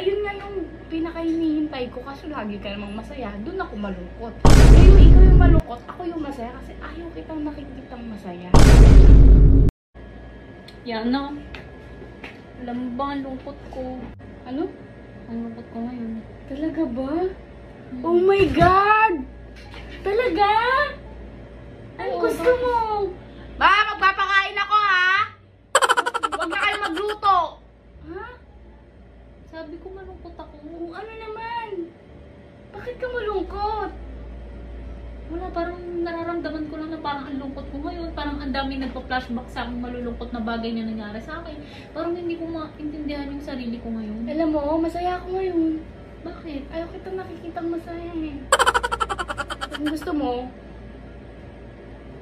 Ayun nga yung pinaka-hinihintay ko kasi lagi ka namang masaya. Doon ako malungkot. Ngayon ikaw yung malungkot, ako yung masaya kasi ayaw kitang nakikitang masaya. Yan na. Alam mo ba ang lungkot ko? Ano? Ang lungkot ko ngayon. Talaga ba? Oh my God! Talaga? Ano Oo, gusto mo? Ba, magpapakain ako ha? Huwag na kayo magluto. Ha? Sabi ko malungkot ako. Ano naman? Bakit ka malungkot? Wala, parang nararamdaman ko lang na parang ang lungkot ko ngayon. Parang ang dami nagpa-flashback sa aking malulungkot na bagay na nangyari sa akin. Parang hindi ko maintindihan yung sarili ko ngayon. Alam mo, masaya ako ngayon. Bakit? Ayaw kitang nakikitang masaya eh. Kung gusto mo,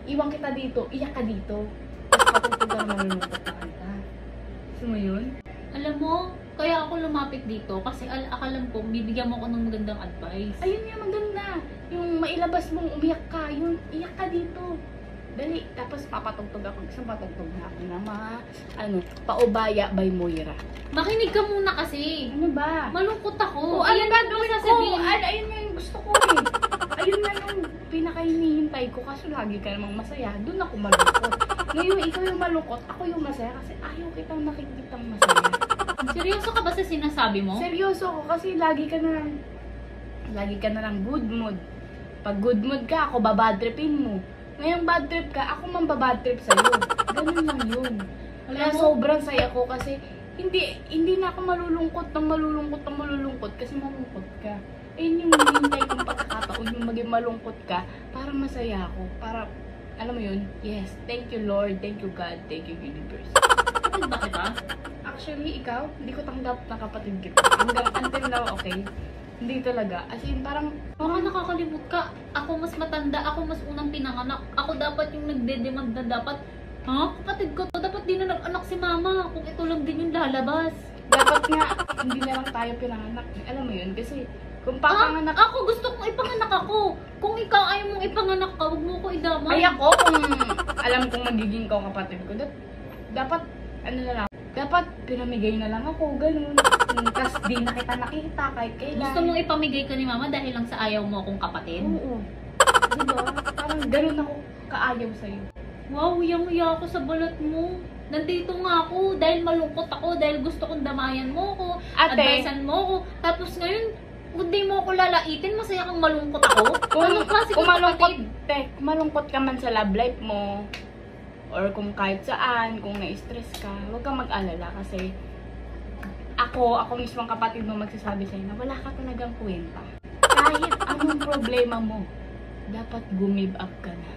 iwan kita dito, iyak ka dito. Tapos patutog ka na malulungkot na kanta. Gusto mo yun? Alam mo, kaya ako lumapit dito kasi akalam ko, bibigyan mo ako ng magandang advice. Ayun yung maganda. Yung mailabas mong umiyak ka, yung iyak ka dito. Dali, tapos papatugtog ako. Isang patugtog na ako ng mga, Paubaya by Moira. Makinig ka muna kasi. Ano ba? Malungkot ako. O, ano Ayan ba yung gawin ko? sasabihin. Ayun nga yung gusto ko eh. Ayun nga yung pinaka-hinihintay ko kasi lagi ka namang masaya. Doon ako malungkot. Ngayon, ikaw yung malungkot, ako yung masaya kasi ayaw kitang nakikitang masaya. Seryoso ka ba sa sinasabi mo? Seryoso ako kasi lagi ka na lang good mood. Pag good mood ka, ako babadtripin mo. Ngayong bad trip ka, ako man babad trip sa'yo. Ganun lang yun. Kaya sobrang saya ko kasi hindi na ako malulungkot kasi malungkot ka. Ayun yung hinihintay kong pagkakataon yung maging malungkot ka para masaya ako. Para, alam mo yun, yes, thank you Lord, thank you God, thank you universe. Kapatid ba kita? Actually, ikaw, hindi ko tanggap na kapatid kita. Hanggang until now, okay? Hindi talaga. As in, parang... Baka nakakalimut ka. Ako mas matanda, ako mas unang pinanganak. Ako dapat yung nagde-demand na dapat, kapatid ko to, dapat di na nag-anak si mama. Kung ito lang din yung lalabas. Dapat nga, hindi na lang tayo pinanganak. Alam mo yun, kasi kung papanganak... Ako gusto kong ipanganak ako. Kung ikaw ayaw mong ipanganak ka, huwag mo ko idamay. Ay ako, kung alam kong magiging ka kapatid ko, dapat, dapat pinamigay na lang ako, ganun. Tapos di na kita nakita kahit kailan. Gusto mong ipamigay ka ni mama dahil lang sa ayaw mo akong kapatid? Oo. Diba? Parang ganun ako kaayaw sa'yo. Wow, hiyang-hiya ako sa balat mo. Nandito nga ako dahil malungkot ako, dahil gusto kong damayan mo ako, Ate, advisean mo ako. Tapos ngayon, kung di mo ako lalaitin, masaya kang malungkot ako? Anong klase kung kong malungkot, kapatid? malungkot ka man sa love life mo, or kung kahit saan, kung na-stress ka, huwag kang mag-alala kasi ako mismo ang kapatid mo magsasabi sa'yo na wala ka talagang kwenta. Kahit anong problema mo, dapat gumib up ka na.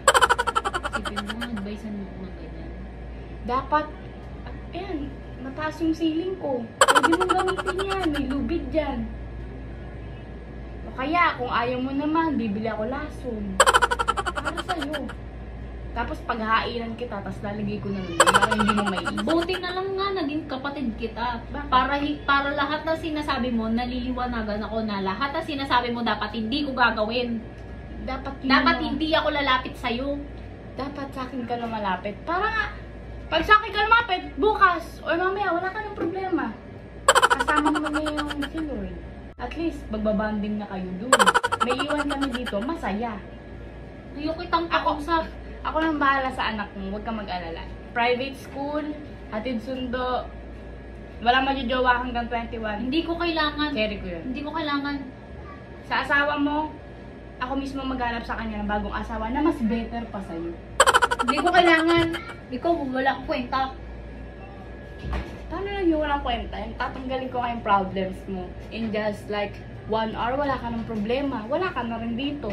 Sipin mo, advisean mo ako ng ganyan. Dapat, ayan, mataas yung ceiling ko. Pwede mong gamitin yan, may lubid dyan. O kaya, kung ayaw mo naman, bibili ako lason. Para sa'yo. Tapos paghahainan kita, tapos lalagay ko na lang para hindi mo maiisip. Buti na lang nga naging kapatid kita. Para lahat na sinasabi mo, naliliwanagan ako na lahat na sinasabi mo dapat hindi ko gagawin. Dapat hindi ako lalapit sa'yo. Dapat sa akin ka lumalapit. Para nga, pag sa akin ka lumapit, bukas, or mamaya, wala ka ng problema. Kasama mo na yung si Lord. At least, magbabanding na kayo dun. May iwan kami dito, masaya. Ayoko kitang kausap. Ako nang bahala sa anak mo, huwag kang mag-alala. Private school, hatid sundo, walang magjojowa hanggang 21. Hindi ko kailangan. Carry ko yun. Hindi ko kailangan. Sa asawa mo, ako mismo maghanap sa kanya ng bagong asawa na mas better pa sa'yo. Hindi ko kailangan. Ikaw, wala akong kwenta. Paano lang yung walang kwenta? Yung tatanggalin ko nga yung problems mo. In just like 1 hour, wala ka ng problema. Wala ka na rin dito.